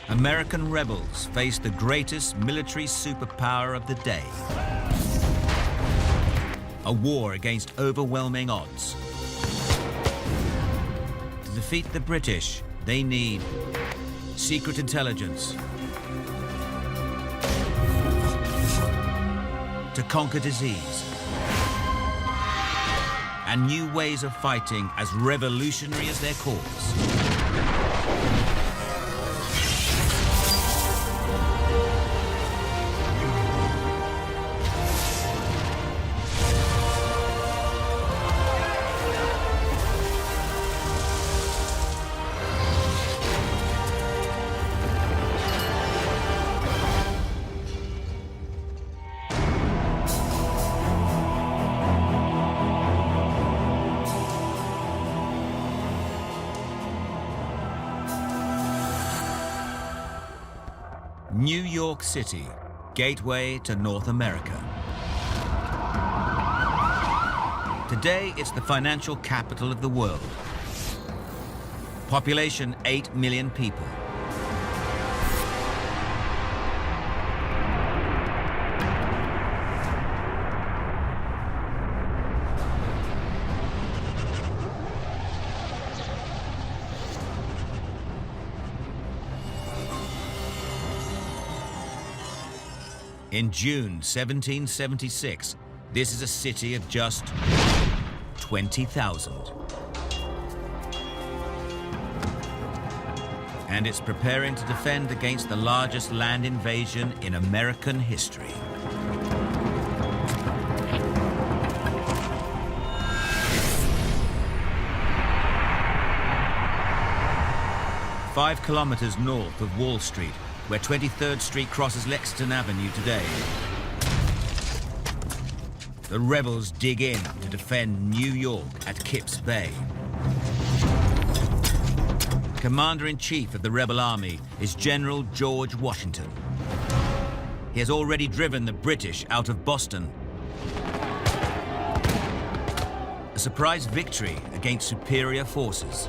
American rebels faced the greatest military superpower of the day. A war against overwhelming odds. To defeat the British, they need secret intelligence. To conquer disease. And new ways of fighting as revolutionary as their cause. New York City, gateway to North America. Today, it's the financial capital of the world. Population 8 million people. In June 1776, this is a city of just 20,000. And it's preparing to defend against the largest land invasion in American history. Five kilometers north of Wall Street, where 23rd Street crosses Lexington Avenue today. The rebels dig in to defend New York at Kips Bay. Commander-in-Chief of the rebel army is General George Washington. He has already driven the British out of Boston. A surprise victory against superior forces.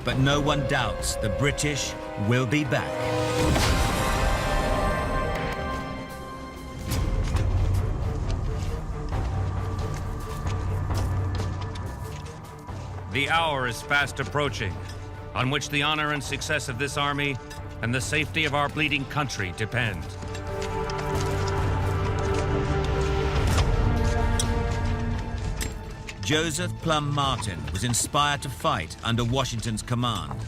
But no one doubts the British will be back. The hour is fast approaching, on which the honor and success of this army and the safety of our bleeding country depend. Joseph Plum Martin was inspired to fight under Washington's command.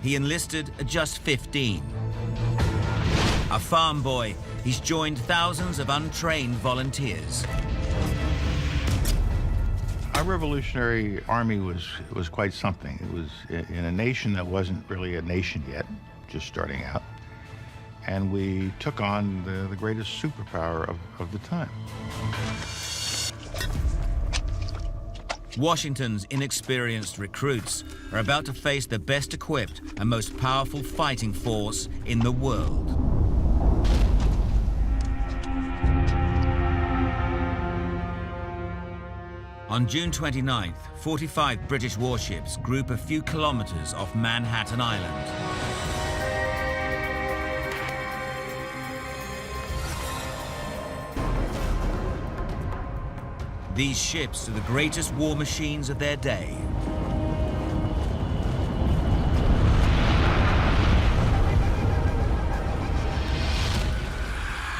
He enlisted at just 15. A farm boy, he's joined thousands of untrained volunteers. Our Revolutionary Army was quite something. It was in a nation that wasn't really a nation yet, just starting out. And we took on the greatest superpower of the time. Washington's inexperienced recruits are about to face the best equipped and most powerful fighting force in the world. On June 29th, 45 British warships group a few kilometers off Manhattan Island. These ships are the greatest war machines of their day.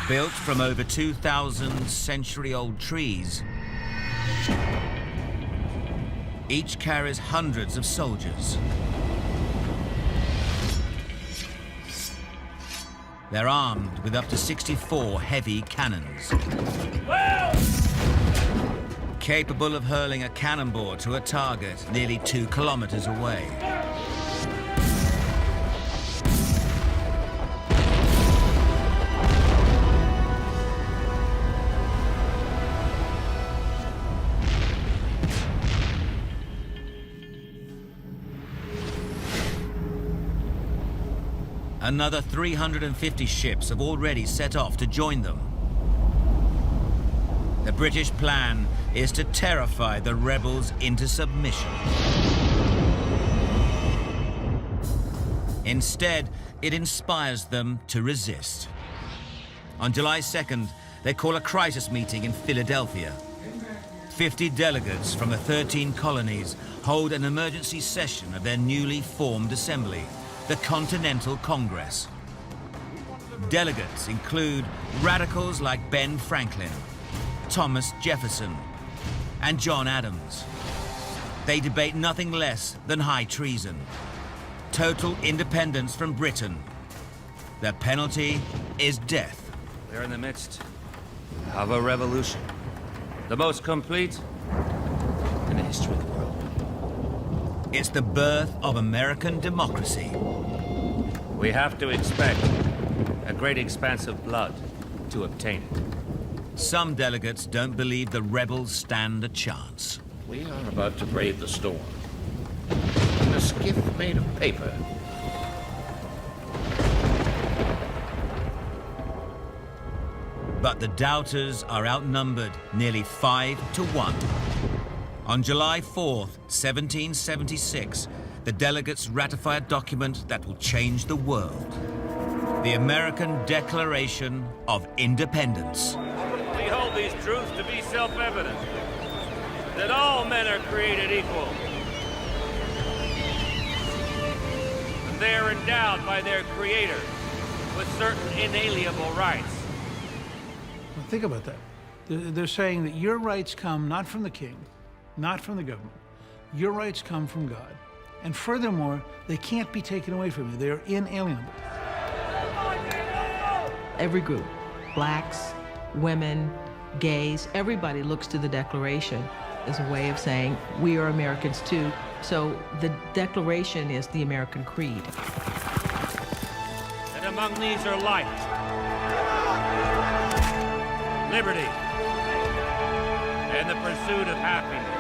Built from over 2,000 century-old trees, each carries hundreds of soldiers. They're armed with up to 64 heavy cannons. Capable of hurling a cannonball to a target nearly 2 kilometers away. Another 350 ships have already set off to join them. The British plan is to terrify the rebels into submission. Instead, it inspires them to resist. On July 2nd, they call a crisis meeting in Philadelphia. 50 delegates from the 13 colonies hold an emergency session of their newly formed assembly, the Continental Congress. Delegates include radicals like Ben Franklin, Thomas Jefferson, and John Adams. They debate nothing less than high treason, total independence from Britain. The penalty is death. They're in the midst of a revolution. The most complete in the history of the world. It's the birth of American democracy. We have to expect a great expanse of blood to obtain it. Some delegates don't believe the rebels stand a chance. We are about to brave the storm in a skiff made of paper. But the doubters are outnumbered nearly 5 to 1. On July 4th, 1776, the delegates ratify a document that will change the world. The American Declaration of Independence. We hold these truths to be self-evident, that all men are created equal, and they are endowed by their Creator with certain inalienable rights. Well, think about that. They're saying that your rights come not from the king, not from the government. Your rights come from God. And furthermore, they can't be taken away from you. They are inalienable. Every group, blacks, women, gays, everybody looks to the Declaration as a way of saying, we are Americans too. So the Declaration is the American creed. And among these are life, liberty, and the pursuit of happiness.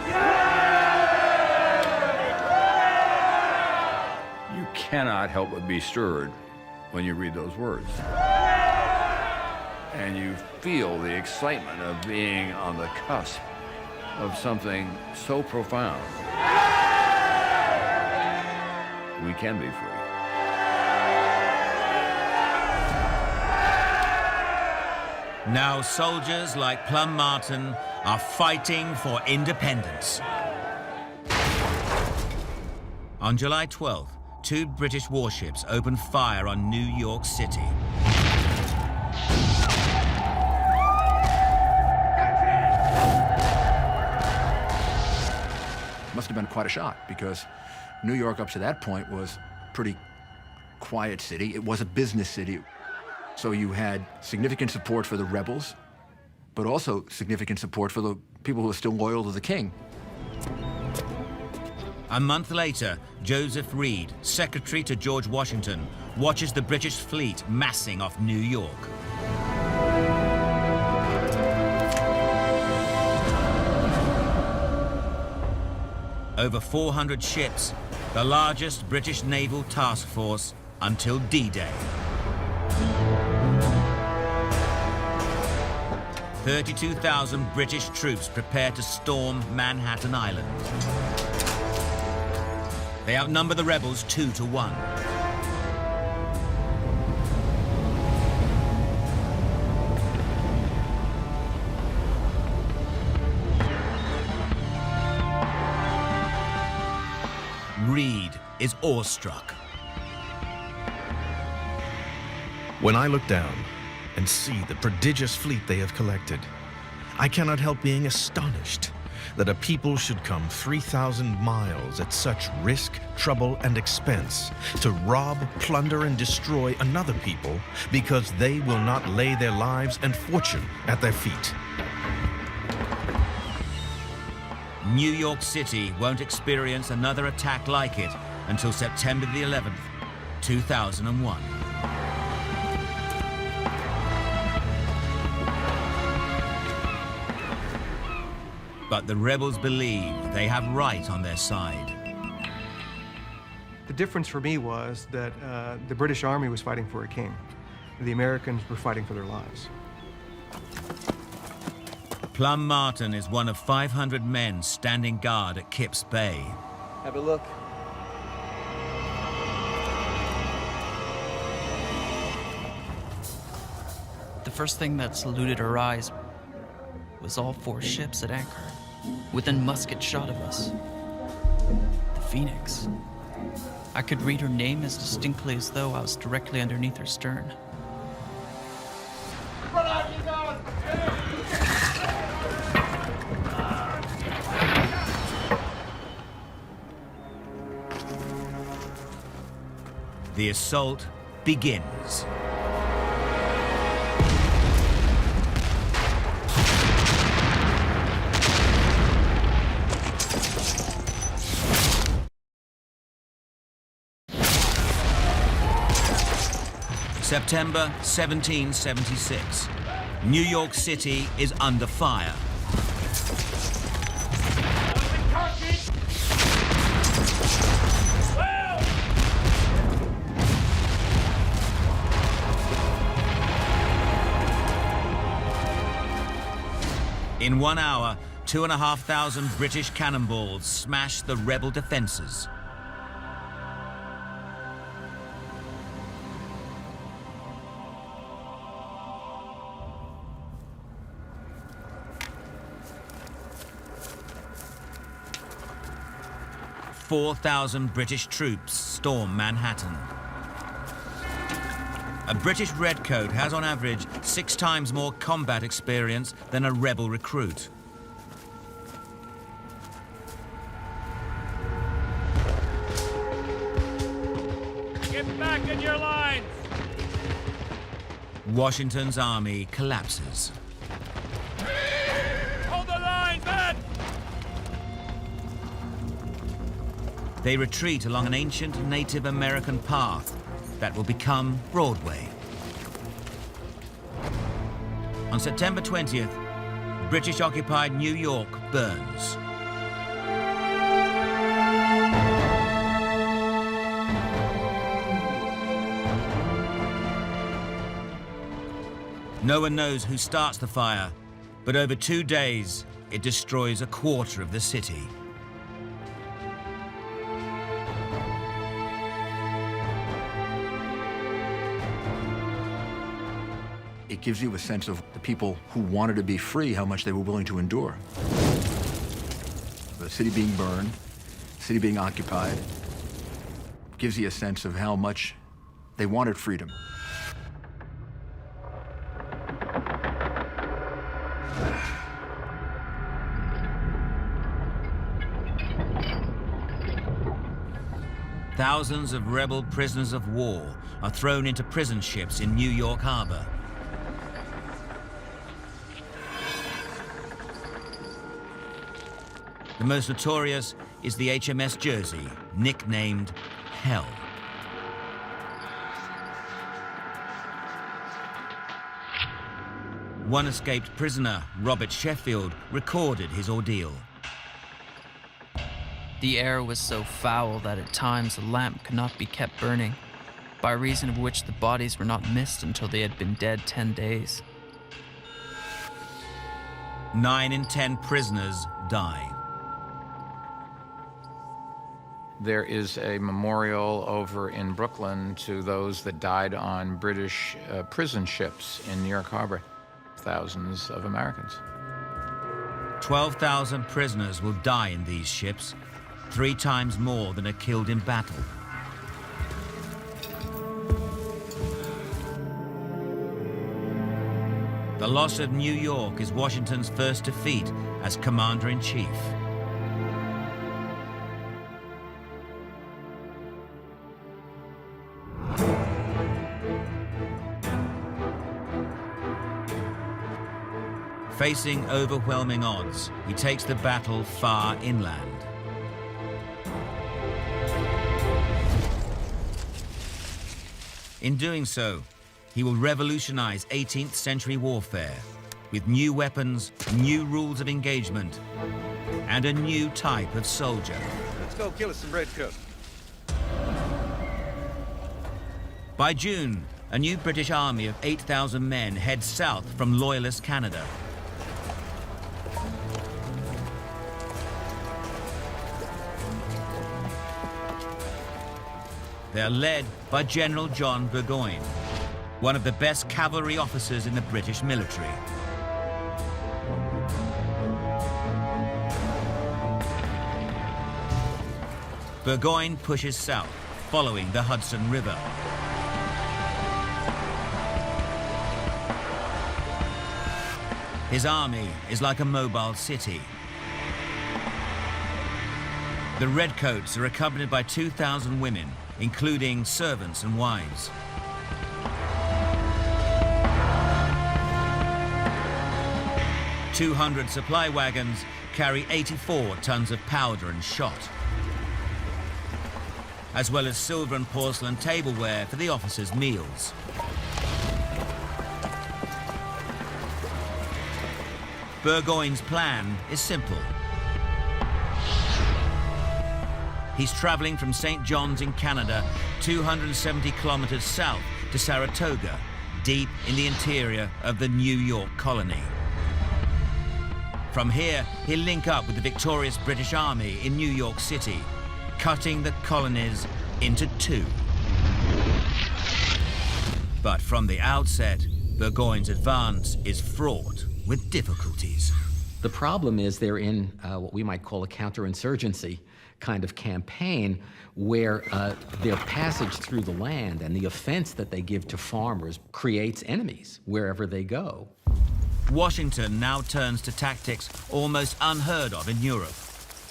You cannot help but be stirred when you read those words. And you feel the excitement of being on the cusp of something so profound. We can be free. Now soldiers like Plum Martin are fighting for independence. On July 12th, 2 British warships opened fire on New York City. Must have been quite a shock, because New York up to that point was a pretty quiet city. It was a business city. So you had significant support for the rebels, but also significant support for the people who were still loyal to the king. A month later, Joseph Reed, secretary to George Washington, watches the British fleet massing off New York. Over 400 ships, the largest British naval task force until D-Day. 32,000 British troops prepare to storm Manhattan Island. They outnumber the rebels 2 to 1. Reed is awestruck. When I look down and see the prodigious fleet they have collected, I cannot help being astonished that a people should come 3,000 miles at such risk, trouble, and expense to rob, plunder, and destroy another people because they will not lay their lives and fortune at their feet. New York City won't experience another attack like it until September the 11th, 2001. But the rebels believe they have right on their side. The difference for me was that the British Army was fighting for a king. The Americans were fighting for their lives. Plum Martin is one of 500 men standing guard at Kips Bay. Have a look. The first thing that saluted our eyes was all 4 ships at anchor, within musket shot of us. The Phoenix. I could read her name as distinctly as though I was directly underneath her stern. The assault begins. September 1776. New York City is under fire. In 1 hour, 2,500 British cannonballs smashed the rebel defenses. "4,000 British troops storm Manhattan. A British redcoat has on average 6 times more combat experience than a rebel recruit. Get back in your lines! Washington's army collapses. Hold the line, men! They retreat along an ancient Native American path that will become Broadway. On September 20th, British-occupied New York burns. No one knows who starts the fire, but over 2 days, it destroys a quarter of the city. It gives you a sense of the people who wanted to be free, how much they were willing to endure. The city being burned, the city being occupied, gives you a sense of how much they wanted freedom. Thousands of rebel prisoners of war are thrown into prison ships in New York Harbor. The most notorious is the HMS Jersey, nicknamed Hell. One escaped prisoner, Robert Sheffield, recorded his ordeal. The air was so foul that at times a lamp could not be kept burning, by reason of which the bodies were not missed until they had been dead 10 days. 9 in 10 prisoners die. There is a memorial over in Brooklyn to those that died on British prison ships in New York Harbor. Thousands of Americans. 12,000 prisoners will die in these ships, 3 times more than are killed in battle. The loss of New York is Washington's first defeat as Commander-in-Chief. Facing overwhelming odds, he takes the battle far inland. In doing so, he will revolutionize 18th century warfare with new weapons, new rules of engagement, and a new type of soldier. Let's go kill us some redcoats. By June, a new British army of 8,000 men heads south from Loyalist Canada. They're led by General John Burgoyne, one of the best cavalry officers in the British military. Burgoyne pushes south, following the Hudson River. His army is like a mobile city. The Redcoats are accompanied by 2,000 women, including servants and wives. "200 supply wagons carry 84 tons of powder and shot, as well as silver and porcelain tableware for the officers' meals. Burgoyne's plan is simple. He's traveling from St. John's in Canada, 270 kilometers south to Saratoga, deep in the interior of the New York colony. From here, he'll link up with the victorious British Army in New York City, cutting the colonies into two. But from the outset, Burgoyne's advance is fraught with difficulties. The problem is they're in what we might call a counterinsurgency kind of campaign, where their passage through the land and the offense that they give to farmers creates enemies wherever they go. Washington now turns to tactics almost unheard of in Europe: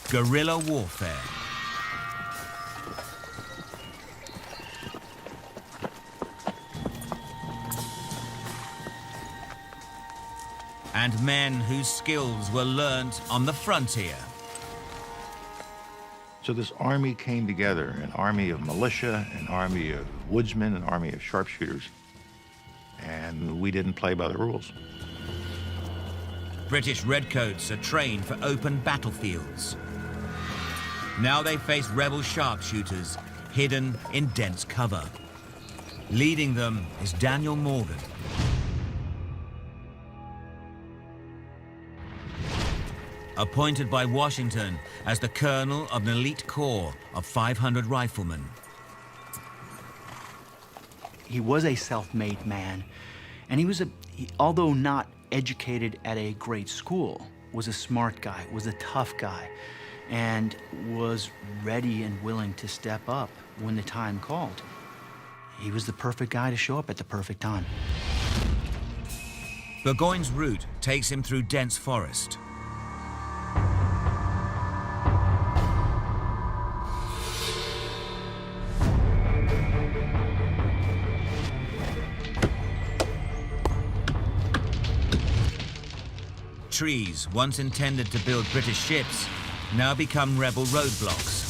guerrilla warfare. And men whose skills were learned on the frontier. So this army came together, an army of militia, an army of woodsmen, an army of sharpshooters, and we didn't play by the rules. British redcoats are trained for open battlefields. Now they face rebel sharpshooters hidden in dense cover. Leading them is Daniel Morgan. Appointed by Washington as the colonel of an elite corps of 500 riflemen. He was a self-made man, and although not educated at a great school, was a smart guy, was a tough guy, and was ready and willing to step up when the time called. He was the perfect guy to show up at the perfect time. Burgoyne's route takes him through dense forest. Trees, once intended to build British ships, now become rebel roadblocks.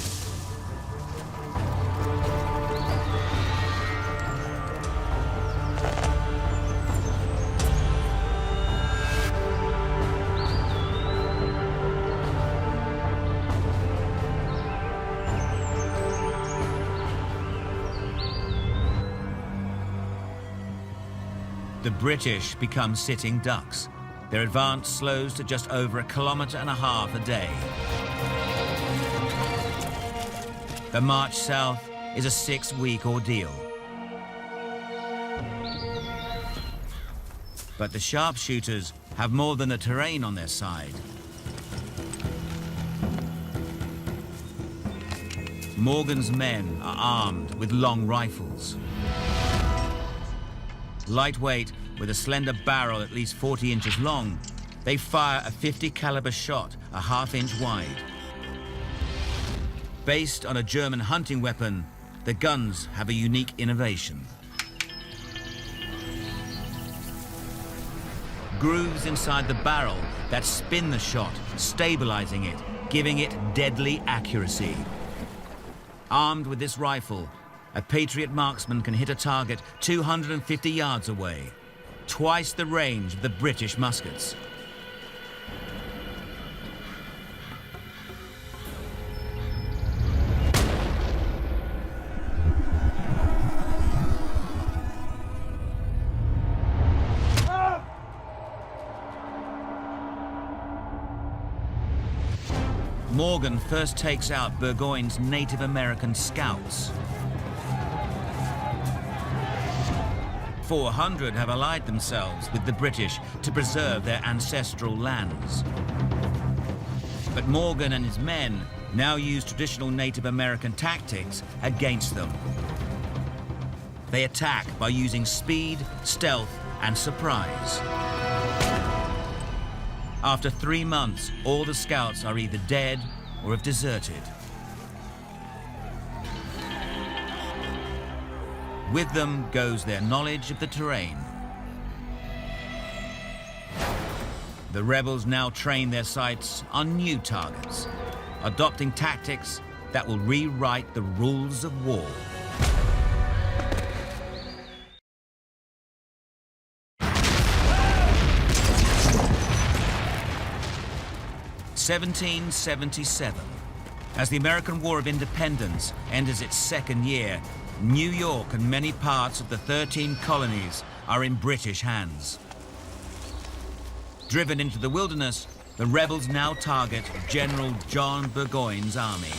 The British become sitting ducks. Their advance slows to just over 1.5 kilometers a day. The march south is a 6-week ordeal. But the sharpshooters have more than the terrain on their side. Morgan's men are armed with long rifles. Lightweight, with a slender barrel at least 40 inches long, they fire a .50 caliber shot a ½ inch wide. Based on a German hunting weapon, the guns have a unique innovation. Grooves inside the barrel that spin the shot, stabilizing it, giving it deadly accuracy. Armed with this rifle, a Patriot marksman can hit a target 250 yards away, twice the range of the British muskets. Morgan first takes out Burgoyne's Native American scouts. 400 have allied themselves with the British to preserve their ancestral lands. But Morgan and his men now use traditional Native American tactics against them. They attack by using speed, stealth, and surprise. After 3 months, all the scouts are either dead or have deserted. With them goes their knowledge of the terrain. The rebels now train their sights on new targets, adopting tactics that will rewrite the rules of war. (1777). As the American War of Independence enters its second year, New York and many parts of the 13 colonies are in British hands. Driven into the wilderness, the rebels now target General John Burgoyne's army.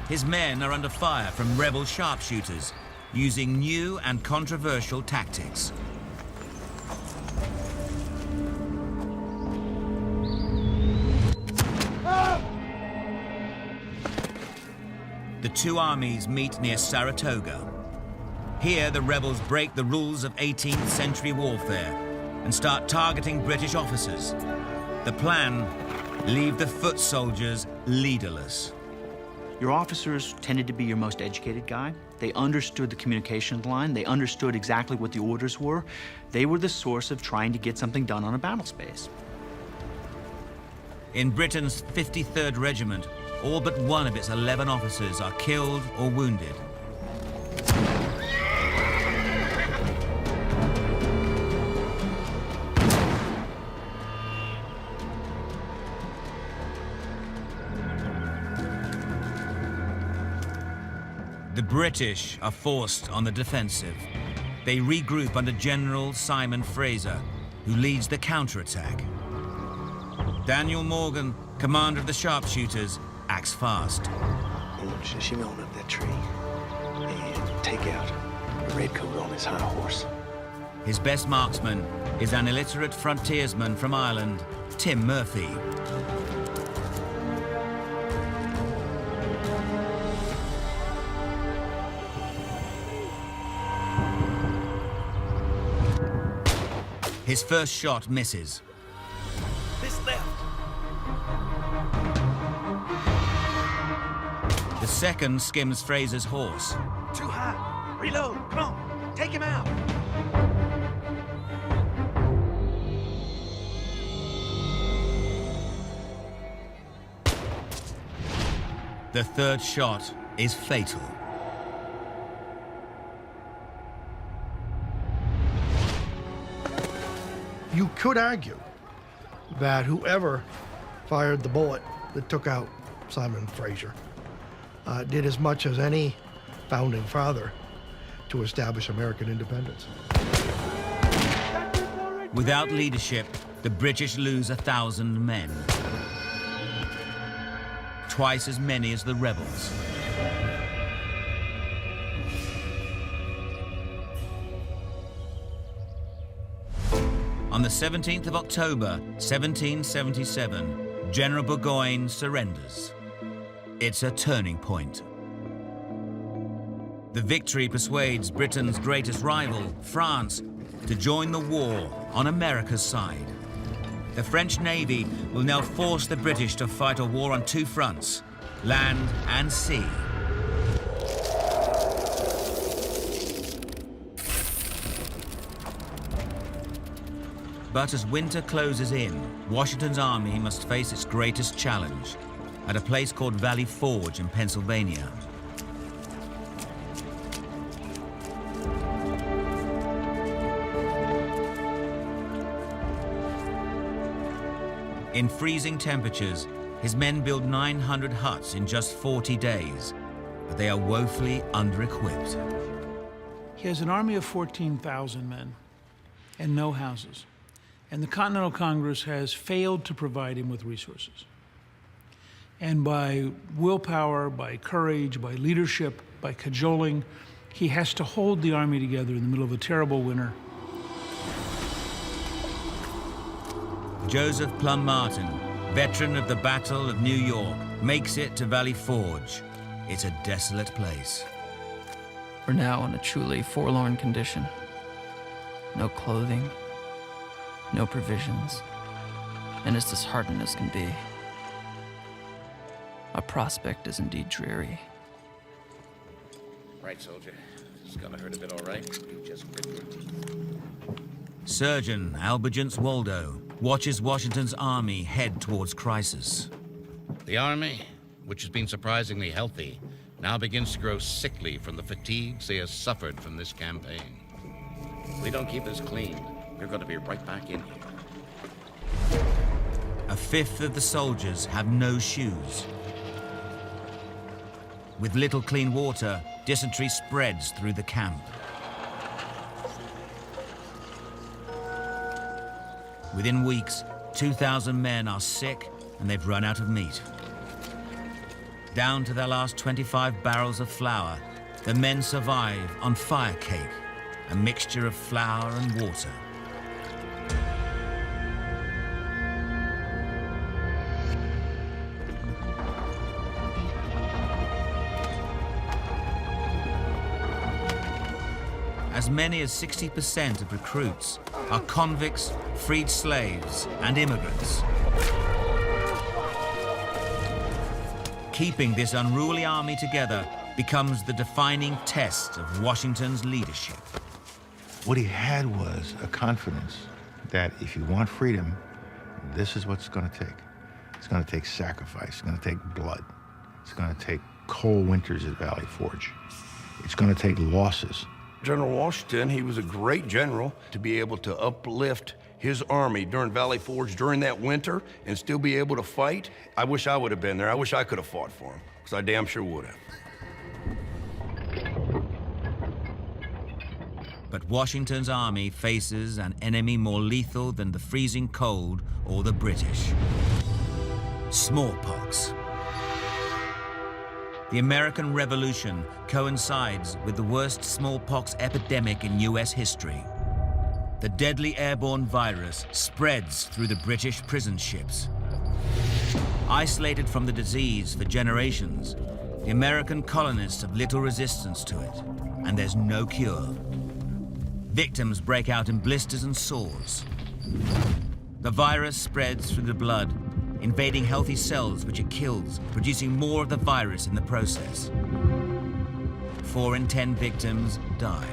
His men are under fire from rebel sharpshooters, using new and controversial tactics. The two armies meet near Saratoga. Here, the rebels break the rules of 18th century warfare and start targeting British officers. The plan, leave the foot soldiers leaderless. Your officers tended to be your most educated guy. They understood the communication line. They understood exactly what the orders were. They were the source of trying to get something done on a battle space. In Britain's 53rd Regiment, all but one of its 11 officers are killed or wounded. The British are forced on the defensive. They regroup under General Simon Fraser, who leads the counterattack. Daniel Morgan, commander of the sharpshooters, acts fast. I want you to shimmy on up that tree and take out the redcoat on his high horse. His best marksman is an illiterate frontiersman from Ireland, Tim Murphy. His first shot misses. This left. The second skims Fraser's horse. Too high. Reload. Come on. Take him out. The third shot is fatal. You could argue that whoever fired the bullet that took out Simon Fraser did as much as any founding father to establish American independence. Without leadership, the British lose 1,000 men. Twice as many as the rebels. On the 17th of October, 1777, General Burgoyne surrenders. It's a turning point. The victory persuades Britain's greatest rival, France, to join the war on America's side. The French Navy will now force the British to fight a war on two fronts, land and sea. But as winter closes in, Washington's army must face its greatest challenge at a place called Valley Forge in Pennsylvania. In freezing temperatures, his men build 900 huts in just 40 days, but they are woefully under-equipped. He has an army of 14,000 men and no houses, and the Continental Congress has failed to provide him with resources. And by willpower, by courage, by leadership, by cajoling, he has to hold the army together in the middle of a terrible winter. Joseph Plum Martin, veteran of the Battle of New York, makes it to Valley Forge. It's a desolate place. We're now in a truly forlorn condition. No clothing, no provisions, and as disheartened as can be. Our prospect is indeed dreary. Right, soldier. It's gonna hurt a bit, all right? You just grit your teeth. Surgeon Albigence Waldo watches Washington's army head towards crisis. The army, which has been surprisingly healthy, now begins to grow sickly from the fatigues they have suffered from this campaign. If we don't keep this clean, we're going to be right back in here. A fifth of the soldiers have no shoes. With little clean water, dysentery spreads through the camp. Within weeks, 2,000 men are sick and they've run out of meat. Down to their last 25 barrels of flour, the men survive on fire cake, a mixture of flour and water. As many as 60% of recruits are convicts, freed slaves, and immigrants. Keeping this unruly army together becomes the defining test of Washington's leadership. What he had was a confidence that if you want freedom, this is what it's going to take. It's going to take sacrifice. It's going to take blood. It's going to take cold winters at Valley Forge. It's going to take losses. General Washington, he was a great general to be able to uplift his army during Valley Forge during that winter and still be able to fight. I wish I would have been there. I wish I could have fought for him, because I damn sure would have. But Washington's army faces an enemy more lethal than the freezing cold or the British. Smallpox. The American Revolution coincides with the worst smallpox epidemic in US history. The deadly airborne virus spreads through the British prison ships. Isolated from the disease for generations, the American colonists have little resistance to it, and there's no cure. Victims break out in blisters and sores. The virus spreads through the blood, invading healthy cells which it kills, producing more of the virus in the process. 4 in 10 victims die.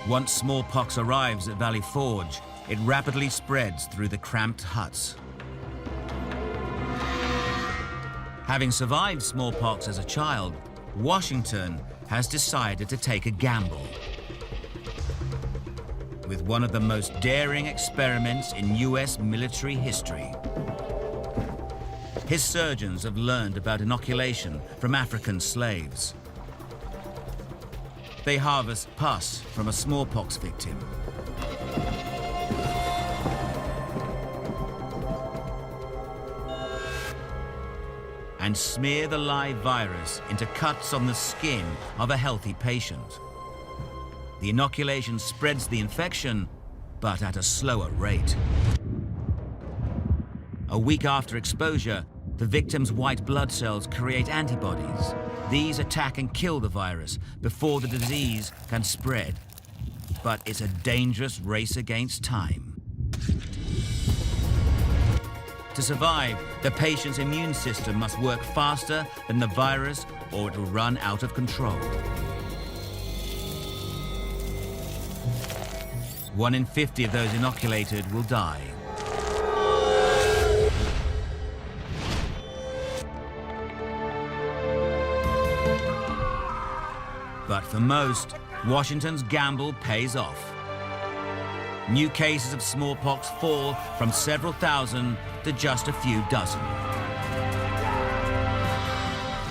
Once smallpox arrives at Valley Forge, it rapidly spreads through the cramped huts. Having survived smallpox as a child, Washington has decided to take a gamble with one of the most daring experiments in US military history. His surgeons have learned about inoculation from African slaves. They harvest pus from a smallpox victim. And smear the live virus into cuts on the skin of a healthy patient. The inoculation spreads the infection, but at a slower rate. A week after exposure, the victim's white blood cells create antibodies. These attack and kill the virus before the disease can spread. But it's a dangerous race against time. To survive, the patient's immune system must work faster than the virus or it will run out of control. 1 in 50 of those inoculated will die. But for most, Washington's gamble pays off. New cases of smallpox fall from several thousand to just a few dozen.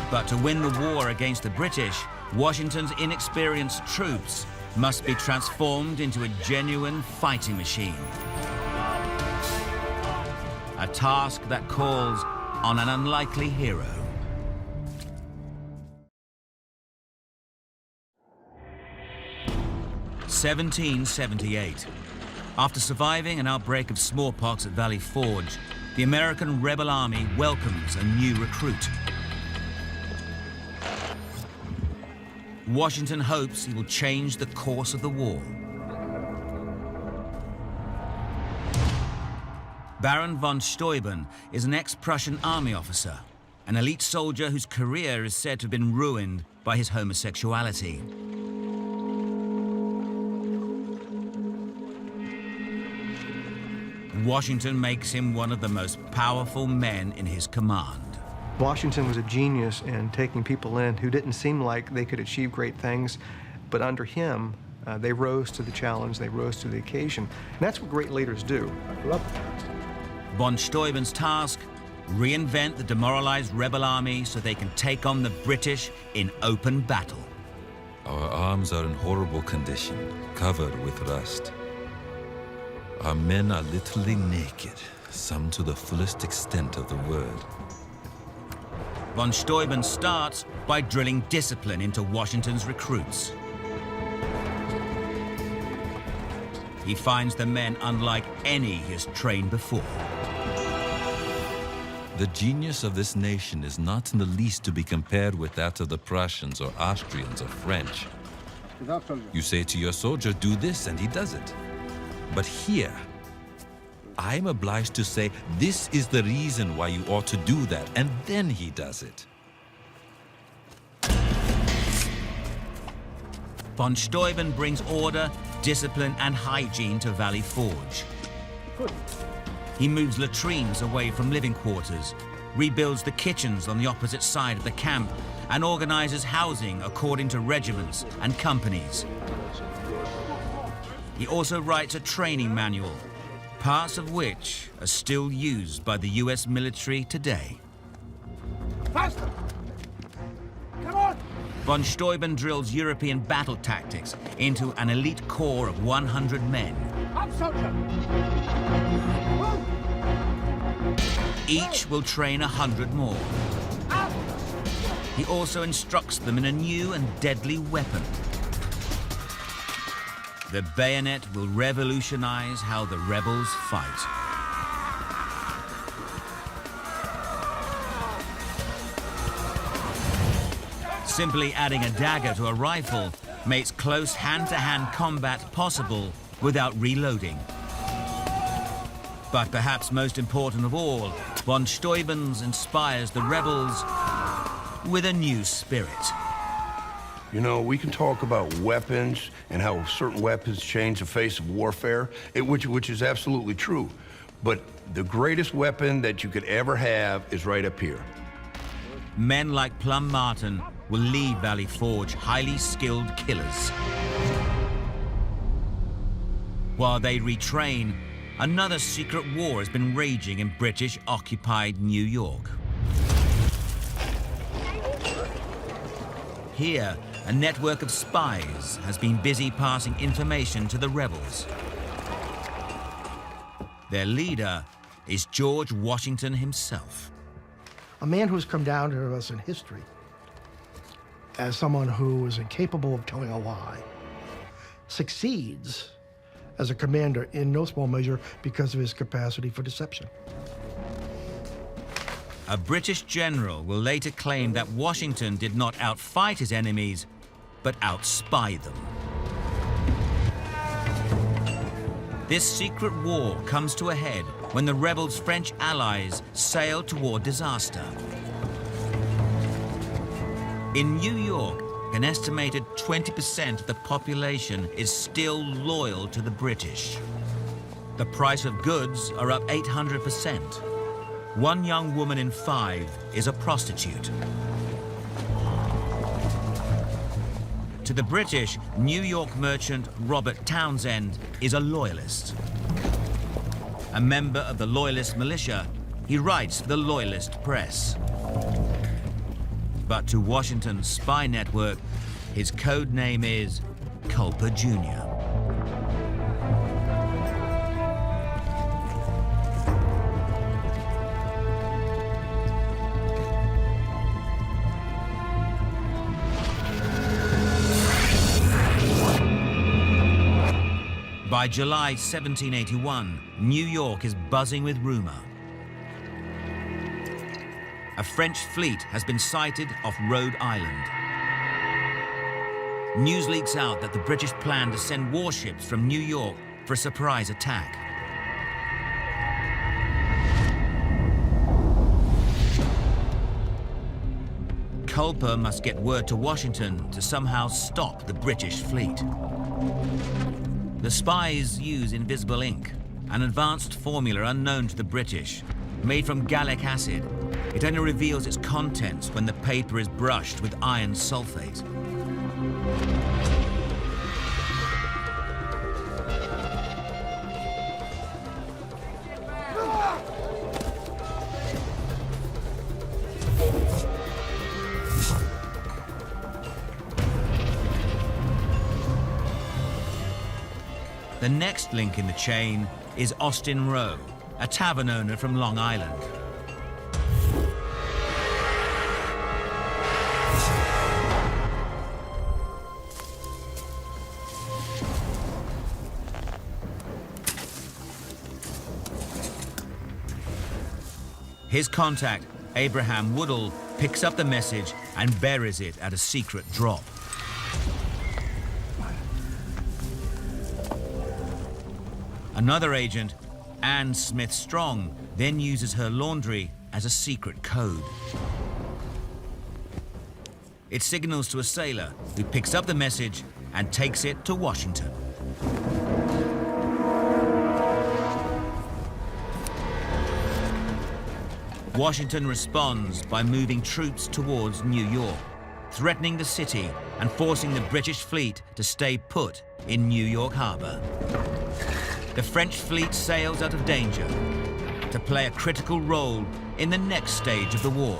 But to win the war against the British, Washington's inexperienced troops must be transformed into a genuine fighting machine. a task that calls on an unlikely hero. (1778). After surviving an outbreak of smallpox at Valley Forge, the American rebel army welcomes a new recruit. Washington hopes he will change the course of the war. Baron von Steuben is an ex-Prussian army officer, an elite soldier whose career is said to have been ruined by his homosexuality. Washington makes him one of the most powerful men in his command. Washington was a genius in taking people in who didn't seem like they could achieve great things, but under him, they rose to the challenge, they rose to the occasion. And that's what great leaders do. Von Steuben's task: reinvent the demoralized rebel army so they can take on the British in open battle. Our arms are in horrible condition, covered with rust. Our men are literally naked, some to the fullest extent of the word. Von Steuben starts by drilling discipline into Washington's recruits. He finds the men unlike any he has trained before. The genius of this nation is not in the least to be compared with that of the Prussians or Austrians or French. You say to your soldier, do this, and he does it. But here, I'm obliged to say, this is the reason why you ought to do that, and then he does it. Von Steuben brings order, discipline, and hygiene to Valley Forge. He moves latrines away from living quarters, rebuilds the kitchens on the opposite side of the camp, and organizes housing according to regiments and companies. He also writes a training manual, parts of which are still used by the US military today. Faster! Come on! Von Steuben drills European battle tactics into an elite corps of 100 men. Up, soldier! Each will train 100 more. Up! He also instructs them in a new and deadly weapon. The bayonet will revolutionize how the rebels fight. Simply adding a dagger to a rifle makes close hand-to-hand combat possible without reloading. But perhaps most important of all, von Steuben inspires the rebels with a new spirit. You know, we can talk about weapons and how certain weapons change the face of warfare, which is absolutely true. But the greatest weapon that you could ever have is right up here. Men like Plum Martin will leave Valley Forge highly skilled killers. While they retrain, another secret war has been raging in British-occupied New York. Here, a network of spies has been busy passing information to the rebels. Their leader is George Washington himself. A man who's come down to us in history as someone who is incapable of telling a lie, succeeds as a commander in no small measure because of his capacity for deception. A British general will later claim that Washington did not outfight his enemies, but outspy them. This secret war comes to a head when the rebels' French allies sail toward disaster. In New York, an estimated 20% of the population is still loyal to the British. The price of goods are up 800%. One young woman in 5 is a prostitute. To the British, New York merchant Robert Townsend is a loyalist. A member of the Loyalist militia, he writes for the Loyalist press. But to Washington's spy network, his code name is Culper Jr. By July 1781, New York is buzzing with rumor. A French fleet has been sighted off Rhode Island. News leaks out that the British plan to send warships from New York for a surprise attack. Culper must get word to Washington to somehow stop the British fleet. The spies use invisible ink, an advanced formula unknown to the British. Made from gallic acid, it only reveals its contents when the paper is brushed with iron sulfate. The next link in the chain is Austin Rowe, a tavern owner from Long Island. His contact, Abraham Woodall, picks up the message and buries it at a secret drop. Another agent, Anne Smith Strong, then uses her laundry as a secret code. It signals to a sailor who picks up the message and takes it to Washington. Washington responds by moving troops towards New York, threatening the city and forcing the British fleet to stay put in New York Harbor. The French fleet sails out of danger to play a critical role in the next stage of the war.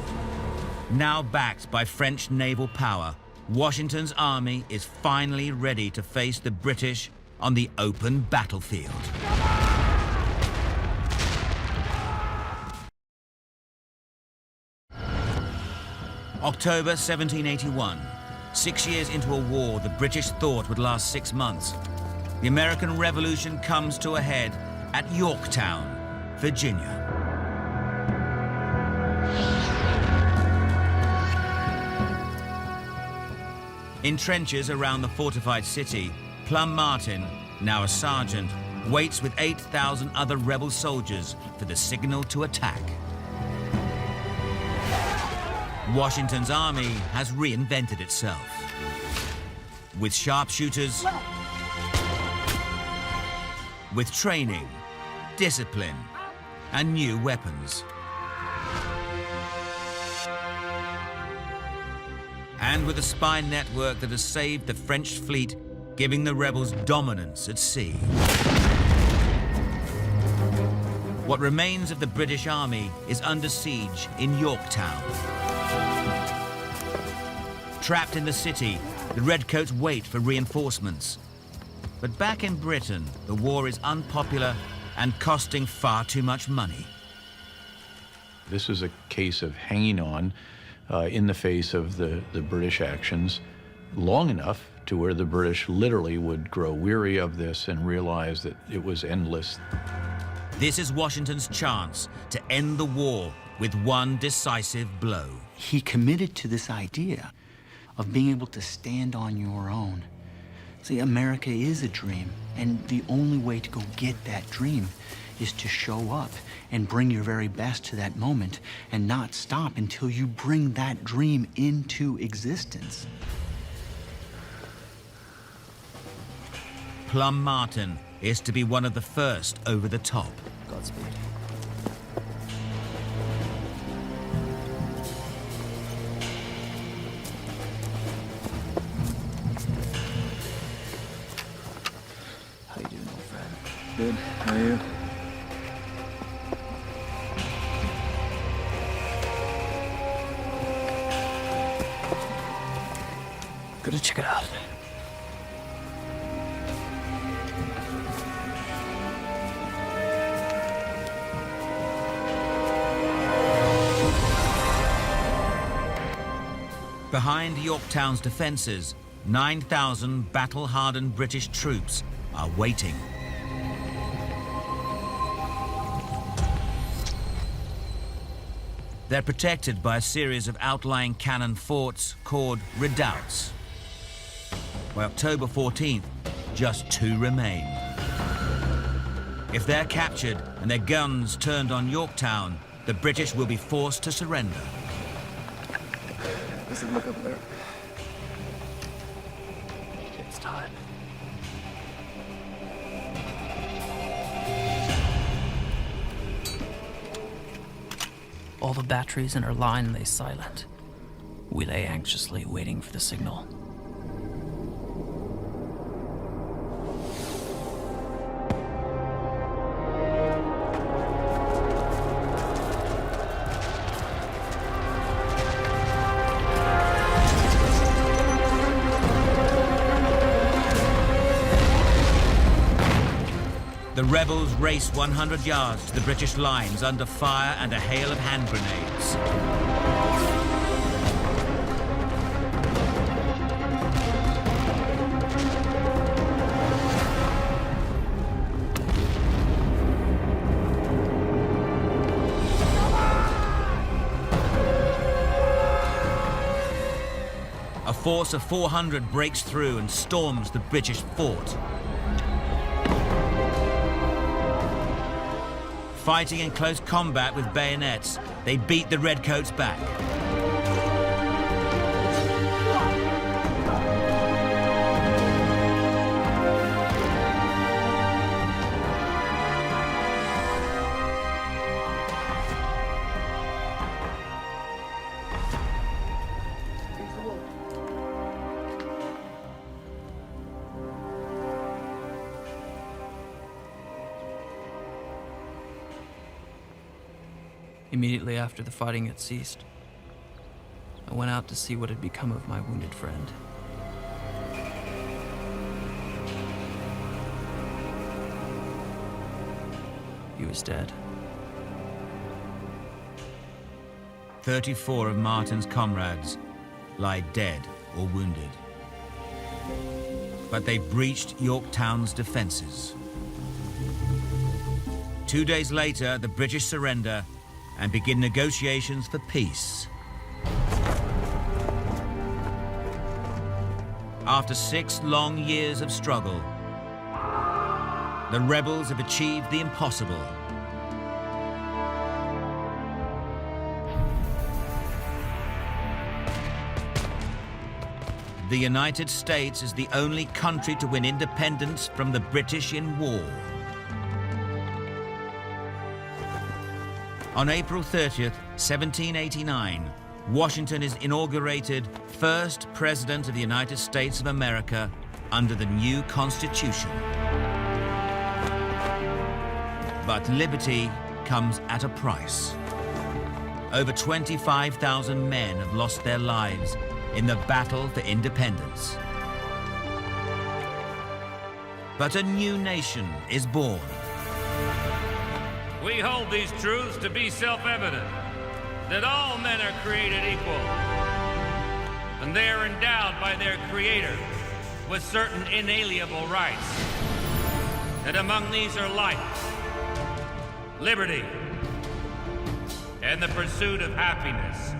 Now backed by French naval power, Washington's army is finally ready to face the British on the open battlefield. October 1781. 6 years into a war the British thought would last 6 months. The American Revolution comes to a head at Yorktown, Virginia. In trenches around the fortified city, Plum Martin, now a sergeant, waits with 8,000 other rebel soldiers for the signal to attack. Washington's army has reinvented itself. With sharpshooters, with training, discipline, and new weapons. And with a spy network that has saved the French fleet, giving the rebels dominance at sea. What remains of the British Army is under siege in Yorktown. Trapped in the city, the Redcoats wait for reinforcements. But back in Britain, the war is unpopular and costing far too much money. This is a case of hanging on in the face of the British actions long enough to where the British literally would grow weary of this and realize that it was endless. This is Washington's chance to end the war with one decisive blow. He committed to this idea of being able to stand on your own. See, America is a dream, and the only way to go get that dream is to show up and bring your very best to that moment and not stop until you bring that dream into existence. Plum Martin is to be one of the first over the top. Godspeed. How you doing, old friend? Good. How are you? Gotta check it out. Behind Yorktown's defenses, 9,000 battle-hardened British troops are waiting. They're protected by a series of outlying cannon forts called redoubts. By October 14th, just 2 remain. If they're captured and their guns turned on Yorktown, the British will be forced to surrender. Listen, look over there. It's time. All the batteries in our line lay silent. We lay anxiously waiting for the signal. The rebels race 100 yards to the British lines under fire and a hail of hand grenades. A force of 400 breaks through and storms the British fort. Fighting in close combat with bayonets, they beat the Redcoats back. Immediately after the fighting had ceased, I went out to see what had become of my wounded friend. He was dead. 34 of Martin's comrades lie dead or wounded. But they breached Yorktown's defenses. 2 days later, the British surrender and begin negotiations for peace. After 6 long years of struggle, the rebels have achieved the impossible. The United States is the only country to win independence from the British in war. On April 30th, 1789, Washington is inaugurated first President of the United States of America under the new Constitution. But liberty comes at a price. Over 25,000 men have lost their lives in the battle for independence. But a new nation is born. We hold these truths to be self-evident, that all men are created equal, and they are endowed by their Creator with certain inalienable rights, and among these are life, liberty, and the pursuit of happiness.